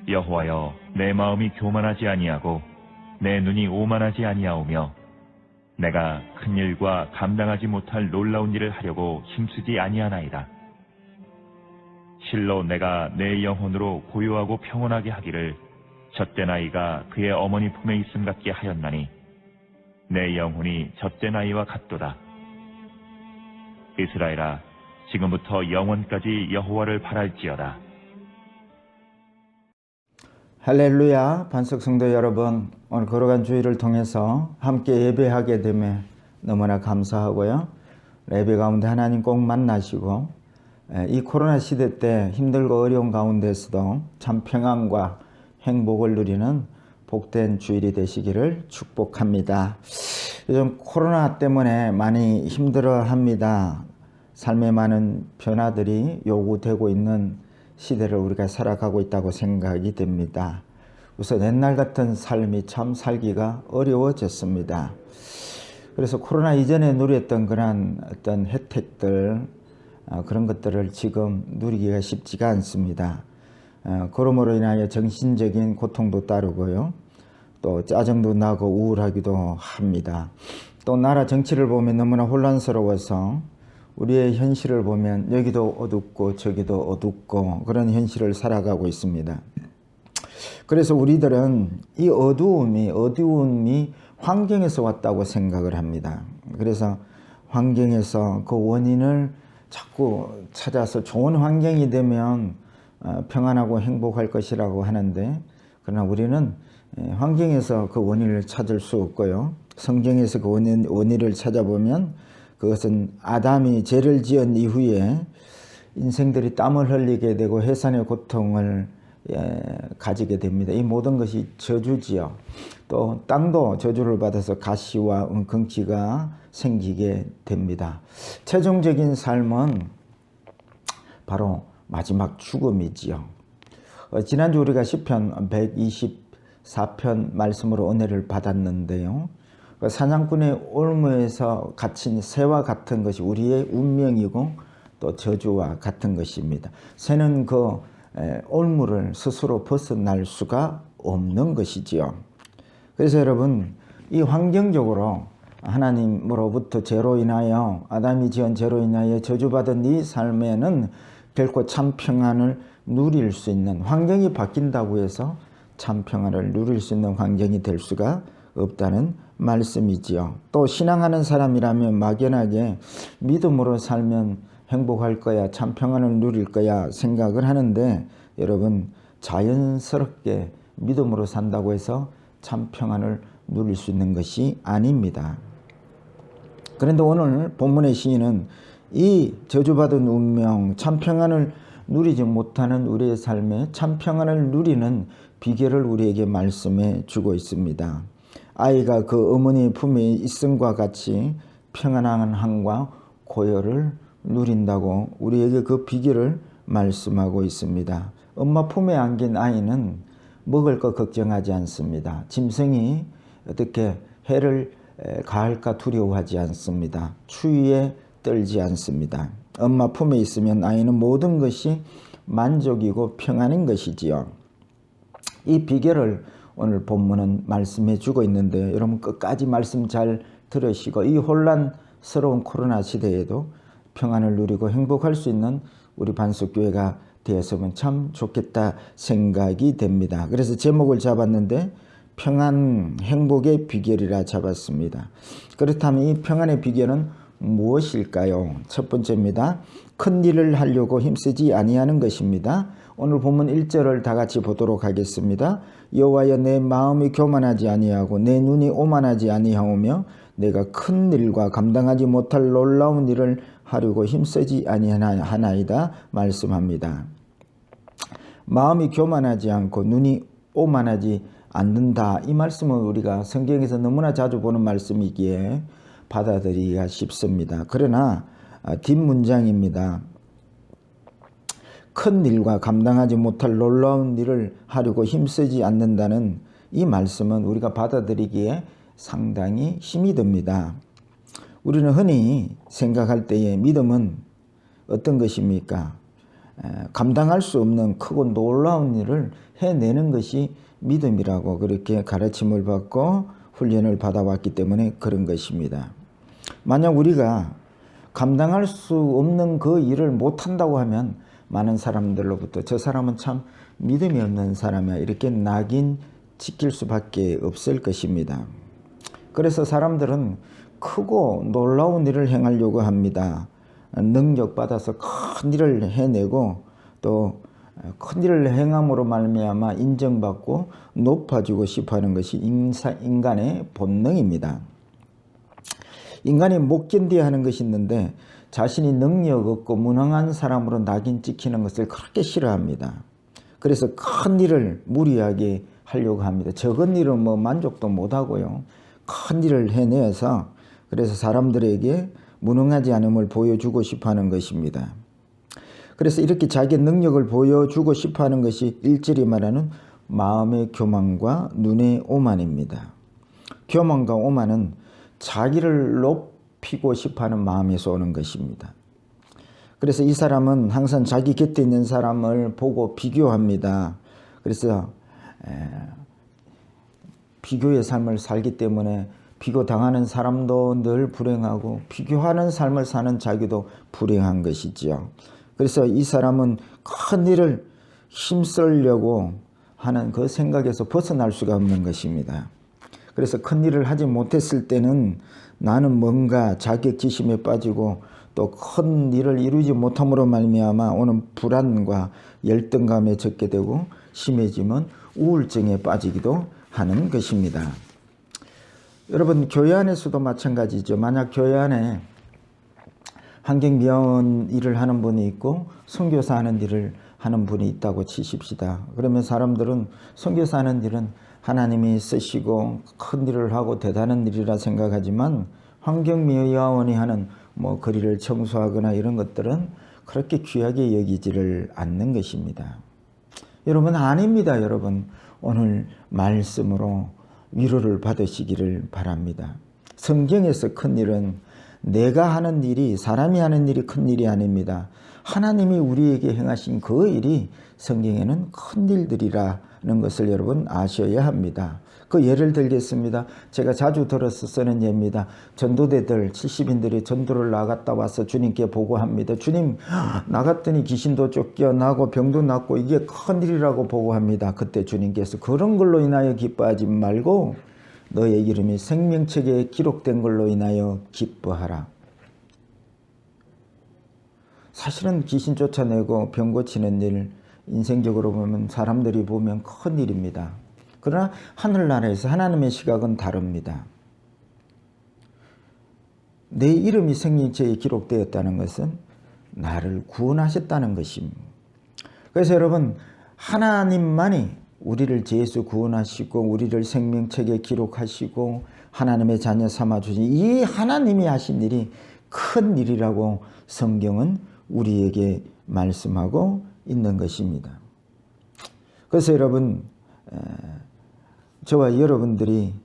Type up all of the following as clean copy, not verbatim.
여호와여, 내 마음이 교만하지 아니하고 내 눈이 오만하지 아니하오며 내가 큰 일과 감당하지 못할 놀라운 일을 하려고 힘쓰지 아니하나이다. 실로 내가 내 영혼으로 고요하고 평온하게 하기를 젖된 아이가 그의 어머니 품에 있음 같게 하였나니 내 영혼이 젖된 아이와 같도다. 이스라엘아, 지금부터 영원까지 여호와를 바랄지어다. 할렐루야. 반석 성도 여러분, 오늘 걸어간 주일을 통해서 함께 예배하게 됨에 너무나 감사하고요. 예배 가운데 하나님 꼭 만나시고 이 코로나 시대 때 힘들고 어려운 가운데서도 참 평안과 행복을 누리는 복된 주일이 되시기를 축복합니다. 요즘 코로나 때문에 많이 힘들어합니다. 삶에 많은 변화들이 요구되고 있는 시대를 우리가 살아가고 있다고 생각이 됩니다. 우선 옛날 같은 삶이 참 살기가 어려워졌습니다. 그래서 코로나 이전에 누렸던 그런 어떤 혜택들, 그런 것들을 지금 누리기가 쉽지가 않습니다. 그러므로 인하여 정신적인 고통도 따르고요. 또 짜증도 나고 우울하기도 합니다. 또 나라 정치를 보면 너무나 혼란스러워서 우리의 현실을 보면 여기도 어둡고 저기도 어둡고 그런 현실을 살아가고 있습니다. 그래서 우리들은 이 어두움이 환경에서 왔다고 생각을 합니다. 그래서 환경에서 그 원인을 자꾸 찾아서 좋은 환경이 되면 평안하고 행복할 것이라고 하는데, 그러나 우리는 환경에서 그 원인을 찾을 수 없고요. 성경에서 그 원인을 찾아보면 그것은 아담이 죄를 지은 이후에 인생들이 땀을 흘리게 되고 해산의 고통을 가지게 됩니다. 이 모든 것이 저주지요. 또 땅도 저주를 받아서 가시와 은근치가 생기게 됩니다. 최종적인 삶은 바로 마지막 죽음이지요. 지난주 우리가 시편 124편 말씀으로 은혜를 받았는데요. 사냥꾼의 올무에서 갇힌 새와 같은 것이 우리의 운명이고 또 저주와 같은 것입니다. 새는 그 올무를 스스로 벗어날 수가 없는 것이지요. 그래서 여러분, 이 환경적으로 하나님으로부터 죄로 인하여 아담이 지은 죄로 인하여 저주받은 이 삶에는 결코 참 평안을 누릴 수 있는, 환경이 바뀐다고 해서 참 평안을 누릴 수 있는 환경이 될 수가 없다는 말씀이지요. 또 신앙하는 사람이라면 막연하게 믿음으로 살면 행복할 거야, 참 평안을 누릴 거야 생각을 하는데, 여러분, 자연스럽게 믿음으로 산다고 해서 참 평안을 누릴 수 있는 것이 아닙니다. 그런데 오늘 본문의 시인은 이 저주받은 운명, 참 평안을 누리지 못하는 우리의 삶에 참 평안을 누리는 비결을 우리에게 말씀해 주고 있습니다. 아이가 그 어머니 품에 있음과 같이 평안한 한과 고요를 누린다고 우리에게 그 비결을 말씀하고 있습니다. 엄마 품에 안긴 아이는 먹을 것 걱정하지 않습니다. 짐승이 어떻게 해를 가할까 두려워하지 않습니다. 추위에 떨지 않습니다. 엄마 품에 있으면 아이는 모든 것이 만족이고 평안인 것이지요. 이 비결을 오늘 본문은 말씀해 주고 있는데, 여러분 끝까지 말씀 잘 들으시고 이 혼란스러운 코로나 시대에도 평안을 누리고 행복할 수 있는 우리 반석교회가 되었으면 참 좋겠다 생각이 됩니다. 그래서 제목을 잡았는데 평안 행복의 비결이라 잡았습니다. 그렇다면 이 평안의 비결은 무엇일까요? 첫 번째입니다. 큰 일을 하려고 힘쓰지 아니하는 것입니다. 오늘 본문 1절을 다 같이 보도록 하겠습니다. 여호와여, 내 마음이 교만하지 아니하고 내 눈이 오만하지 아니하오며 내가 큰 일과 감당하지 못할 놀라운 일을 하려고 힘쓰지 아니하나이다 말씀합니다. 마음이 교만하지 않고 눈이 오만하지 않는다, 이 말씀은 우리가 성경에서 너무나 자주 보는 말씀이기에 받아들이기가 쉽습니다. 그러나 뒷문장입니다. 큰 일과 감당하지 못할 놀라운 일을 하려고 힘쓰지 않는다는 이 말씀은 우리가 받아들이기에 상당히 힘이 듭니다. 우리는 흔히 생각할 때에 믿음은 어떤 것입니까? 감당할 수 없는 크고 놀라운 일을 해내는 것이 믿음이라고 그렇게 가르침을 받고 훈련을 받아왔기 때문에 그런 것입니다. 만약 우리가 감당할 수 없는 그 일을 못한다고 하면 많은 사람들로부터 저 사람은 참 믿음이 없는 사람이야 이렇게 낙인 찍힐 수밖에 없을 것입니다. 그래서 사람들은 크고 놀라운 일을 행하려고 합니다. 능력받아서 큰 일을 해내고 또 큰 일을 행함으로 말미암아 인정받고 높아지고 싶어하는 것이 인간의 본능입니다. 인간이 못 견뎌야 하는 것이 있는데 자신이 능력 없고 무능한 사람으로 낙인 찍히는 것을 그렇게 싫어합니다. 그래서 큰 일을 무리하게 하려고 합니다. 적은 일은 뭐 만족도 못하고요. 큰 일을 해내서 그래서 사람들에게 무능하지 않음을 보여주고 싶어하는 것입니다. 그래서 이렇게 자기의 능력을 보여주고 싶어하는 것이 일절이 말하는 마음의 교만과 눈의 오만입니다. 교만과 오만은 자기를 높이고 싶어하는 마음에서 오는 것입니다. 그래서 이 사람은 항상 자기 곁에 있는 사람을 보고 비교합니다. 그래서 비교의 삶을 살기 때문에 비교당하는 사람도 늘 불행하고 비교하는 삶을 사는 자기도 불행한 것이지요. 그래서 이 사람은 큰 일을 힘쓰려고 하는 그 생각에서 벗어날 수가 없는 것입니다. 그래서 큰 일을 하지 못했을 때는 나는 뭔가 자격지심에 빠지고 또 큰 일을 이루지 못함으로 말미암아 오는 불안과 열등감에 젖게 되고 심해지면 우울증에 빠지기도 하는 것입니다. 여러분 교회 안에서도 마찬가지죠. 만약 교회 안에 환경미화원 일을 하는 분이 있고 선교사 하는 일을 하는 분이 있다고 치십시다. 그러면 사람들은 선교사 하는 일은 하나님이 쓰시고 큰 일을 하고 대단한 일이라 생각하지만 환경미화원이 하는 뭐 거리를 청소하거나 이런 것들은 그렇게 귀하게 여기지를 않는 것입니다. 여러분 아닙니다. 여러분 오늘 말씀으로 위로를 받으시기를 바랍니다. 성경에서 큰 일은 내가 하는 일이 사람이 하는 일이 큰 일이 아닙니다. 하나님이 우리에게 행하신 그 일이 성경에는 큰 일들이라는 것을 여러분 아셔야 합니다. 그 예를 들겠습니다. 제가 자주 들어서 쓰는 예입니다. 전도대들 70인들이 전도를 나갔다 와서 주님께 보고합니다. 주님 나갔더니 귀신도 쫓겨나고 병도 낫고 이게 큰 일이라고 보고합니다. 그때 주님께서 그런 걸로 인하여 기뻐하지 말고 너의 이름이 생명책에 기록된 걸로 인하여 기뻐하라. 사실은 귀신 쫓아내고 병 고치는 일 인생적으로 보면 사람들이 보면 큰 일입니다. 그러나 하늘나라에서 하나님의 시각은 다릅니다. 내 이름이 생명책에 기록되었다는 것은 나를 구원하셨다는 것입니다. 그래서 여러분 하나님만이 우리를 죄에서 구원하시고 우리를 생명책에 기록하시고 하나님의 자녀 삼아주신 이 하나님이 하신 일이 큰 일이라고 성경은 우리에게 말씀하고 있는 것입니다. 그래서 여러분 저와 여러분들이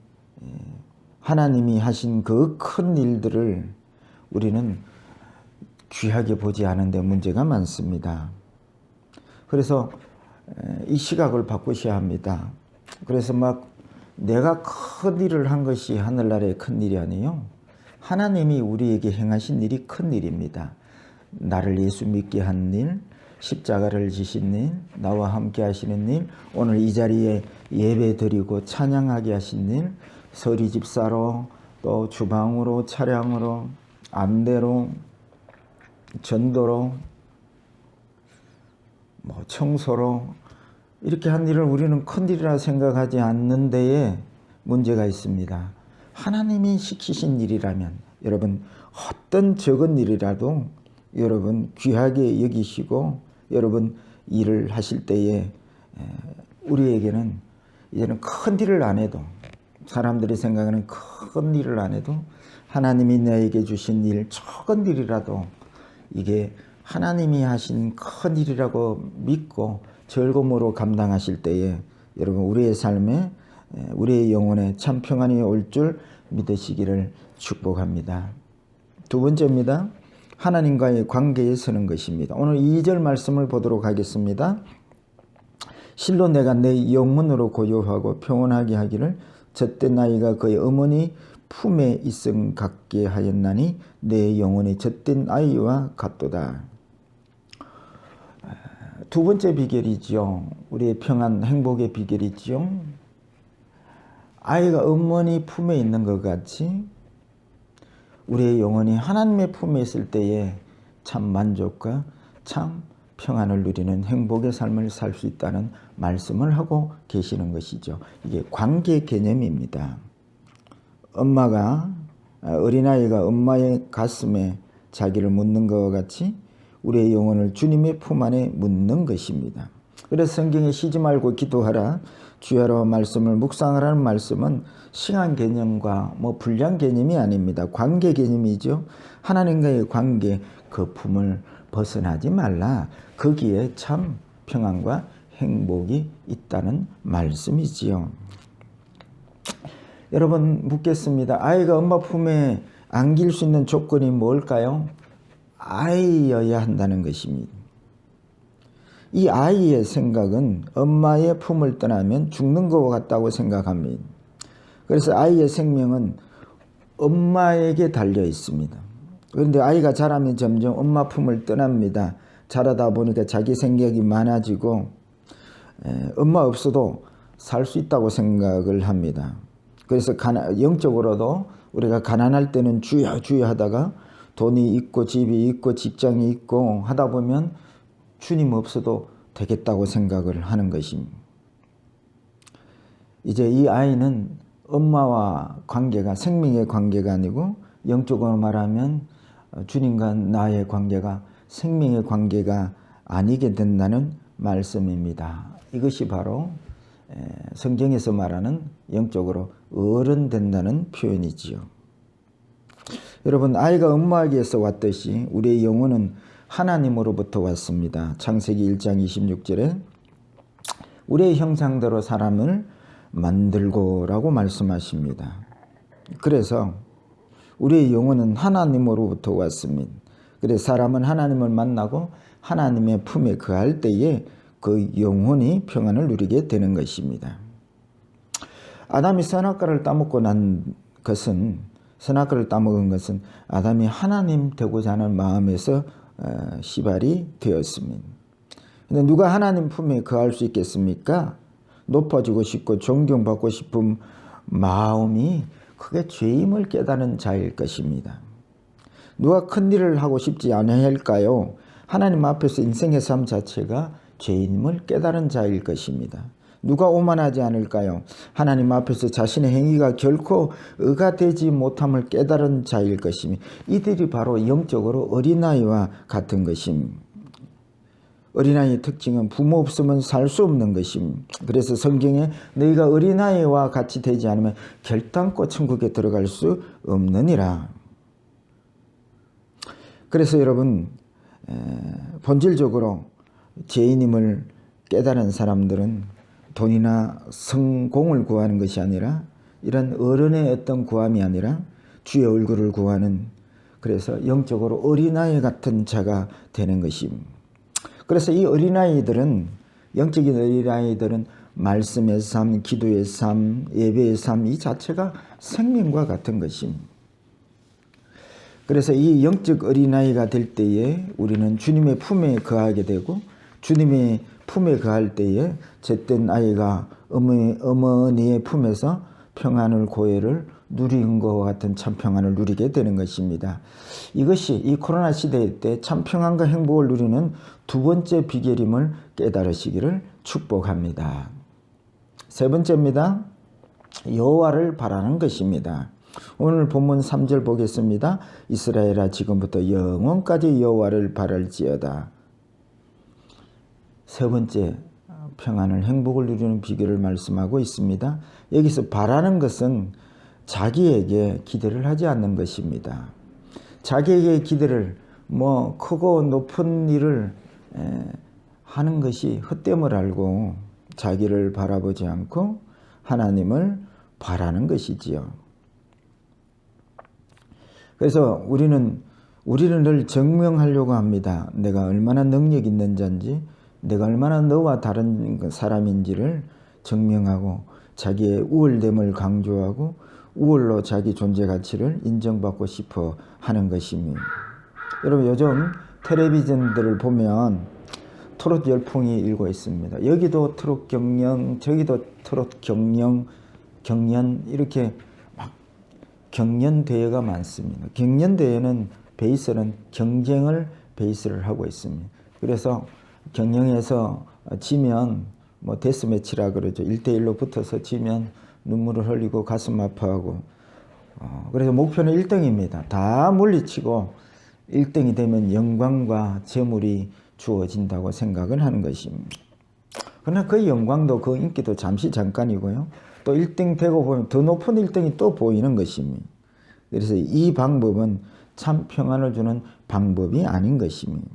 하나님이 하신 그 큰 일들을 우리는 귀하게 보지 않은데 문제가 많습니다. 그래서 이 시각을 바꾸셔야 합니다. 그래서 막 내가 큰 일을 한 것이 하늘나라의 큰 일이 아니에요. 하나님이 우리에게 행하신 일이 큰 일입니다. 나를 예수 믿게 한 일, 십자가를 지신 일, 나와 함께 하시는 일, 오늘 이 자리에 예배 드리고 찬양하게 하신 일, 서리 집사로 또 주방으로 차량으로 안대로 전도로 뭐 청소로 이렇게 한 일을 우리는 큰 일이라 생각하지 않는 데에 문제가 있습니다. 하나님이 시키신 일이라면 여러분 어떤 적은 일이라도 여러분 귀하게 여기시고 여러분 일을 하실 때에 우리에게는 이제는 큰 일을 안 해도 사람들이 생각하는 큰 일을 안 해도 하나님이 나에게 주신 일 작은 일이라도 이게 하나님이 하신 큰 일이라고 믿고 즐거움으로 감당하실 때에 여러분 우리의 삶에 우리의 영혼에 참 평안이 올 줄 믿으시기를 축복합니다. 두 번째입니다. 하나님과의 관계에 서는 것입니다. 오늘 2절 말씀을 보도록 하겠습니다. 실로 내가 내 영혼으로 고요하고 평온하게 하기를 젖된 아이가 그의 어머니 품에 있음 같게 하였나니 내 영혼이 젖된 아이와 같도다. 두 번째 비결이지요. 우리의 평안, 행복의 비결이지요. 아이가 어머니 품에 있는 것 같이 우리의 영혼이 하나님의 품에 있을 때에 참 만족과 참 평안을 누리는 행복의 삶을 살 수 있다는 말씀을 하고 계시는 것이죠. 이게 관계 개념입니다. 엄마가 어린아이가 엄마의 가슴에 자기를 묻는 것과 같이 우리의 영혼을 주님의 품 안에 묻는 것입니다. 그래서 성경에 쉬지 말고 기도하라 주야로 말씀을 묵상하라는 말씀은 시간 개념과 분량 개념이 아닙니다. 관계 개념이죠. 하나님과의 관계 그 품을 벗어나지 말라. 거기에 참 평안과 행복이 있다는 말씀이지요. 여러분 묻겠습니다. 아이가 엄마 품에 안길 수 있는 조건이 뭘까요? 아이여야 한다는 것입니다. 이 아이의 생각은 엄마의 품을 떠나면 죽는 것과 같다고 생각합니다. 그래서 아이의 생명은 엄마에게 달려 있습니다. 그런데 아이가 자라면 점점 엄마 품을 떠납니다. 자라다 보니까 자기 생각이 많아지고 엄마 없어도 살 수 있다고 생각을 합니다. 그래서 영적으로도 우리가 가난할 때는 주야 주야 하다가 돈이 있고 집이 있고 직장이 있고 하다 보면 주님 없어도 되겠다고 생각을 하는 것입니다. 이제 이 아이는 엄마와 관계가 생명의 관계가 아니고 영적으로 말하면 주님과 나의 관계가 생명의 관계가 아니게 된다는 말씀입니다. 이것이 바로 성경에서 말하는 영적으로 어른 된다는 표현이지요. 여러분 아이가 엄마에게서 왔듯이 우리의 영혼은 하나님으로부터 왔습니다. 창세기 1장 26절에 우리의 형상대로 사람을 만들고라고 말씀하십니다. 그래서 우리의 영혼은 하나님으로부터 왔습니다. 그래서 사람은 하나님을 만나고 하나님의 품에 거할 때에 그 영혼이 평안을 누리게 되는 것입니다. 아담이 선악과를 따먹고 난 것은 선악과를 따먹은 것은 아담이 하나님 되고자 하는 마음에서 시발이 되었습니다. 근데 누가 하나님 품에 거할 수 있겠습니까? 높아지고 싶고 존경받고 싶은 마음이 그게 죄임을 깨달은 자일 것입니다. 누가 큰 일을 하고 싶지 않아야 할까요? 하나님 앞에서 인생의 삶 자체가 죄임을 깨달은 자일 것입니다. 누가 오만하지 않을까요? 하나님 앞에서 자신의 행위가 결코 의가 되지 못함을 깨달은 자일 것입니다. 이들이 바로 영적으로 어린아이와 같은 것입니다. 어린아이의 특징은 부모 없으면 살 수 없는 것입니다. 그래서 성경에 너희가 어린아이와 같이 되지 않으면 결단코 천국에 들어갈 수 없느니라. 그래서 여러분 본질적으로 죄인임을 깨달은 사람들은 돈이나 성공을 구하는 것이 아니라 이런 어른의 어떤 구함이 아니라 주의 얼굴을 구하는 그래서 영적으로 어린아이 같은 자가 되는 것입니다. 그래서 이 어린아이들은 영적인 어린아이들은 말씀의 삶, 기도의 삶, 예배의 삶 이 자체가 생명과 같은 것입니다. 그래서 이 영적 어린아이가 될 때에 우리는 주님의 품에 거하게 되고 주님의 품에 거할 때에 젖된 아이가 어머니의 품에서 평안을 고해를 누린 것과 같은 참 평안을 누리게 되는 것입니다. 이것이 이 코로나 시대 때 참 평안과 행복을 누리는 두 번째 비결임을 깨달으시기를 축복합니다. 세 번째입니다. 여호와를 바라는 것입니다. 오늘 본문 3절 보겠습니다. 이스라엘아 지금부터 영원까지 여호와를 바랄지어다. 세 번째 평안을 행복을 누리는 비결을 말씀하고 있습니다. 여기서 바라는 것은 자기에게 기대를 하지 않는 것입니다. 자기에게 기대를 크고 높은 일을 하는 것이 헛됨을 알고 자기를 바라보지 않고 하나님을 바라는 것이지요. 그래서 우리는 우리는 늘 증명하려고 합니다. 내가 얼마나 능력 있는 자인지, 내가 얼마나 너와 다른 사람인지를 증명하고 자기의 우월됨을 강조하고 우월로 자기 존재 가치를 인정받고 싶어 하는 것입니다. 여러분, 요즘 텔레비전들을 보면 트롯 열풍이 일고 있습니다. 여기도 트롯 경연, 저기도 트롯 경연, 이렇게 막 경연 대회가 많습니다. 경연 대회는 베이스는 경쟁을 베이스를 하고 있습니다. 그래서 경연에서 지면 뭐 데스매치라 그러죠. 1대1로 붙어서 지면 눈물을 흘리고 가슴 아파하고, 그래서 목표는 1등입니다. 다 물리치고 1등이 되면 영광과 재물이 주어진다고 생각을 하는 것입니다. 그러나 그 영광도 그 인기도 잠시 잠깐이고요. 또 1등 되고 보면 더 높은 1등이 또 보이는 것입니다. 그래서 이 방법은 참 평안을 주는 방법이 아닌 것입니다.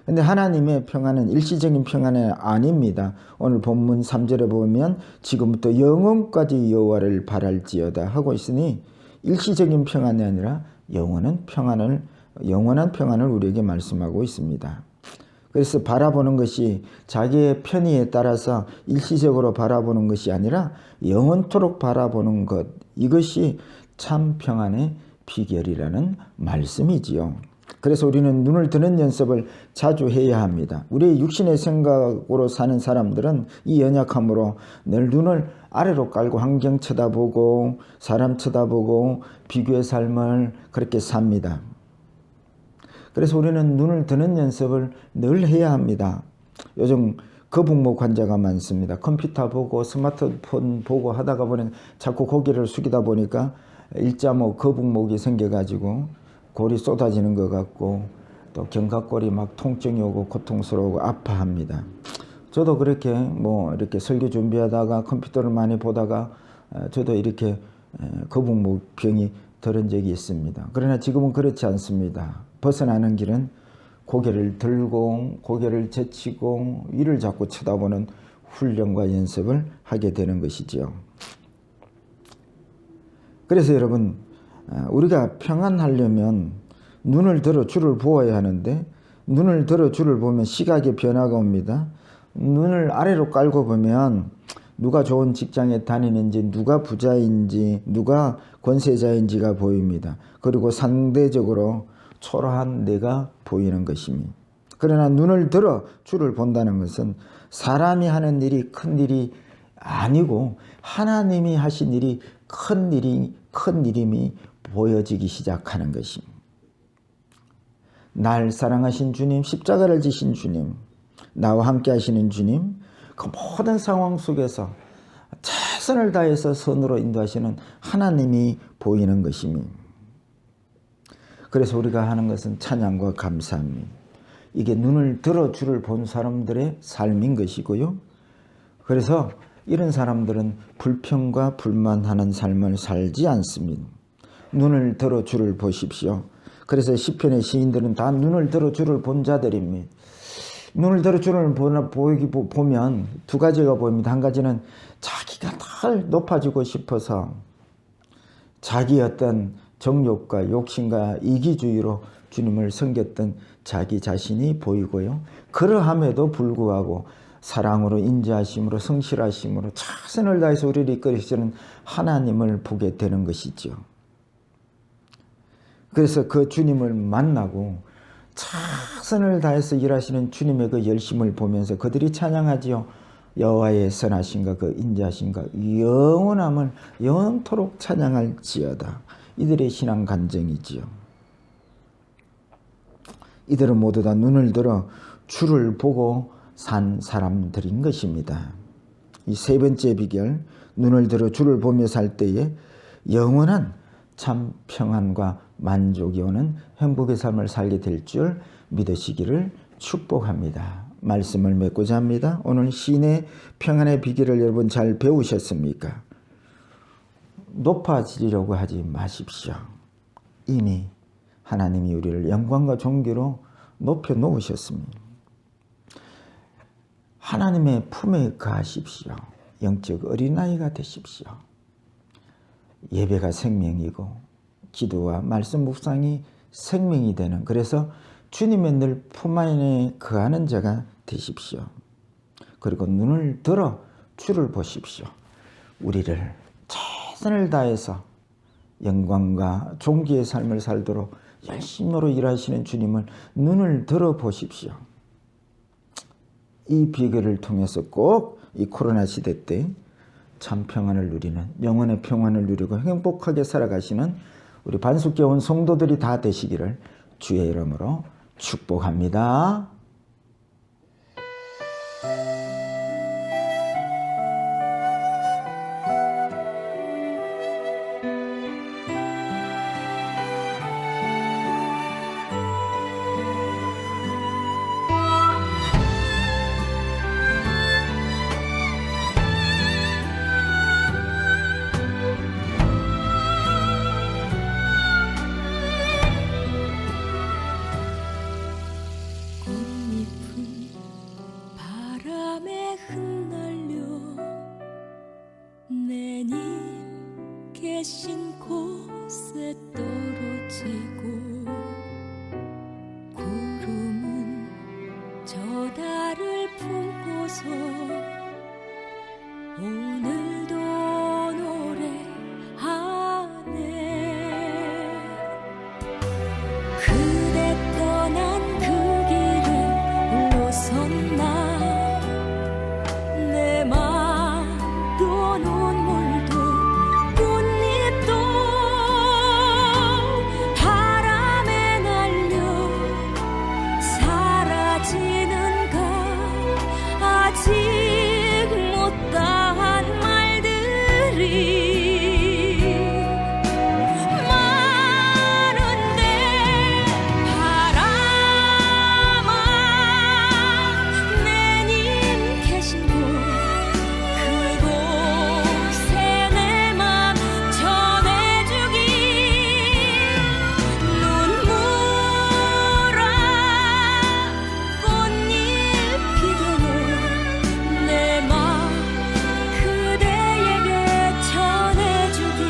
근데 하나님의 평안은 일시적인 평안이 아닙니다. 오늘 본문 3절에 보면 지금부터 영원까지 여호와를 바랄지어다 하고 있으니 일시적인 평안이 아니라 영원한 평안을 우리에게 말씀하고 있습니다. 그래서 바라보는 것이 자기의 편의에 따라서 일시적으로 바라보는 것이 아니라 영원토록 바라보는 것, 이것이 참 평안의 비결이라는 말씀이지요. 그래서 우리는 눈을 드는 연습을 자주 해야 합니다. 우리의 육신의 생각으로 사는 사람들은 이 연약함으로 늘 눈을 아래로 깔고 환경 쳐다보고 사람 쳐다보고 비교의 삶을 그렇게 삽니다. 그래서 우리는 눈을 드는 연습을 늘 해야 합니다. 요즘 거북목 환자가 많습니다. 컴퓨터 보고 스마트폰 보고 하다가 보니 자꾸 고개를 숙이다 보니까 일자목 거북목이 생겨가지고 골이 쏟아지는 것 같고 또 견갑골이 막 통증이 오고 고통스러우고 아파합니다. 저도 그렇게 이렇게 설교 준비하다가 컴퓨터를 많이 보다가 저도 이렇게 거북목 병이 들은 적이 있습니다. 그러나 지금은 그렇지 않습니다. 벗어나는 길은 고개를 들고 고개를 제치고 위를 자꾸 쳐다보는 훈련과 연습을 하게 되는 것이지요. 그래서 여러분, 우리가 평안하려면 눈을 들어 주를 보아야 하는데 눈을 들어 주를 보면 시각의 변화가 옵니다. 눈을 아래로 깔고 보면 누가 좋은 직장에 다니는지 누가 부자인지 누가 권세자인지가 보입니다. 그리고 상대적으로 초라한 내가 보이는 것입니다. 그러나 눈을 들어 주를 본다는 것은 사람이 하는 일이 큰 일이 아니고 하나님이 하신 일이 큰 일임이 보여지기 시작하는 것입니다. 날 사랑하신 주님, 십자가를 지신 주님, 나와 함께 하시는 주님, 그 모든 상황 속에서 최선을 다해서 선으로 인도하시는 하나님이 보이는 것입니다. 그래서 우리가 하는 것은 찬양과 감사합니다. 이게 눈을 들어 주를 본 사람들의 삶인 것이고요. 그래서 이런 사람들은 불평과 불만하는 삶을 살지 않습니다. 눈을 들어 주를 보십시오. 그래서 시편의 시인들은 다 눈을 들어 주를 본 자들입니다. 눈을 들어 주를 보면 두 가지가 보입니다. 한 가지는 자기가 늘 높아지고 싶어서 자기 어떤 정욕과 욕심과 이기주의로 주님을 섬겼던 자기 자신이 보이고요. 그러함에도 불구하고 사랑으로 인자하심으로 성실하심으로 최선을 다해서 우리를 이끌으시는 하나님을 보게 되는 것이죠. 그래서 그 주님을 만나고 최선을 다해서 일하시는 주님의 그 열심을 보면서 그들이 찬양하지요. 여호와의 선하심과 그 인자하심과 영원함을 영원토록 찬양할지어다. 이들의 신앙 간증이지요. 이들은 모두 다 눈을 들어 주를 보고 산 사람들인 것입니다. 이 세 번째 비결, 눈을 들어 주를 보며 살 때에 영원한 참 평안과 만족이 오는 행복의 삶을 살게 될 줄 믿으시기를 축복합니다. 말씀을 맺고자 합니다. 오늘 시인의 평안의 비결을 여러분 잘 배우셨습니까? 높아지려고 하지 마십시오. 이미 하나님이 우리를 영광과 존귀로 높여 놓으셨습니다. 하나님의 품에 거하십시오. 영적 어린아이가 되십시오. 예배가 생명이고 기도와 말씀 묵상이 생명이 되는, 그래서 주님의 늘 품 안에 거하는 자가 되십시오. 그리고 눈을 들어 주를 보십시오. 우리를 최선을 다해서 영광과 존귀의 삶을 살도록 열심으로 일하시는 주님을 눈을 들어 보십시오. 이 비결을 통해서 꼭 이 코로나 시대 때 참 평안을 누리는, 영혼의 평안을 누리고 행복하게 살아가시는 우리 반석교회 온 성도들이 다 되시기를 주의 이름으로 축복합니다. 계신 곳에 떨어지고 구름은 저 달을 품고서 오늘도 노래하네. 그대 떠난 그 길을 홀로선 나 내 맘도 눈물도 꽃잎도 바람에 날려 사라지는가. 아직 못다한 말들이 많은데 바람아 내님 계신 곳 그곳에 내 맘 전해주기. 눈물아 꽃잎이 되어 내 맘 그대에게 전해주기.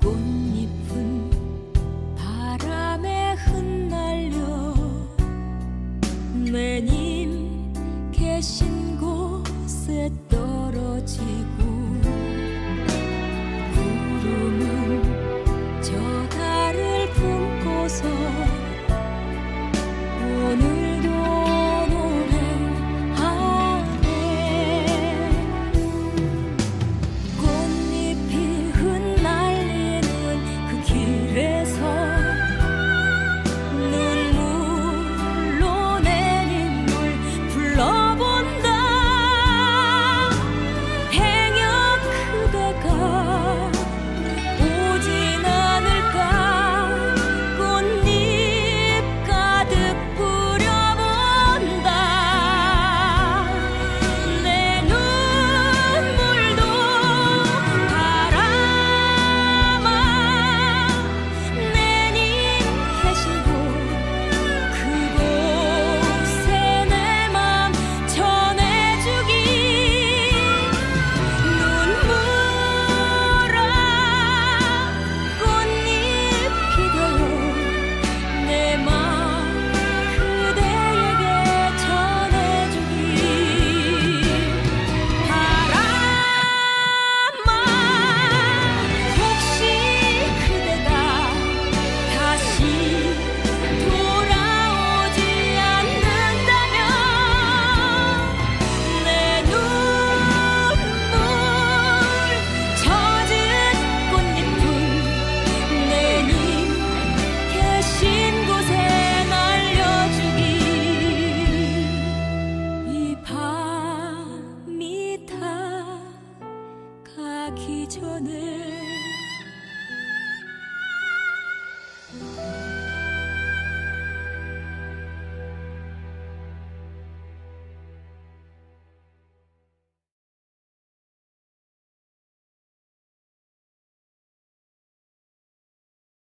꽃잎은 바람에 흩날려 내님 계신 곳에 떨어지고 구름은 저 달을 품고서 오늘도 노래하네. 꽃잎이 흩날리는 그 길에서 눈물로 내님을 불러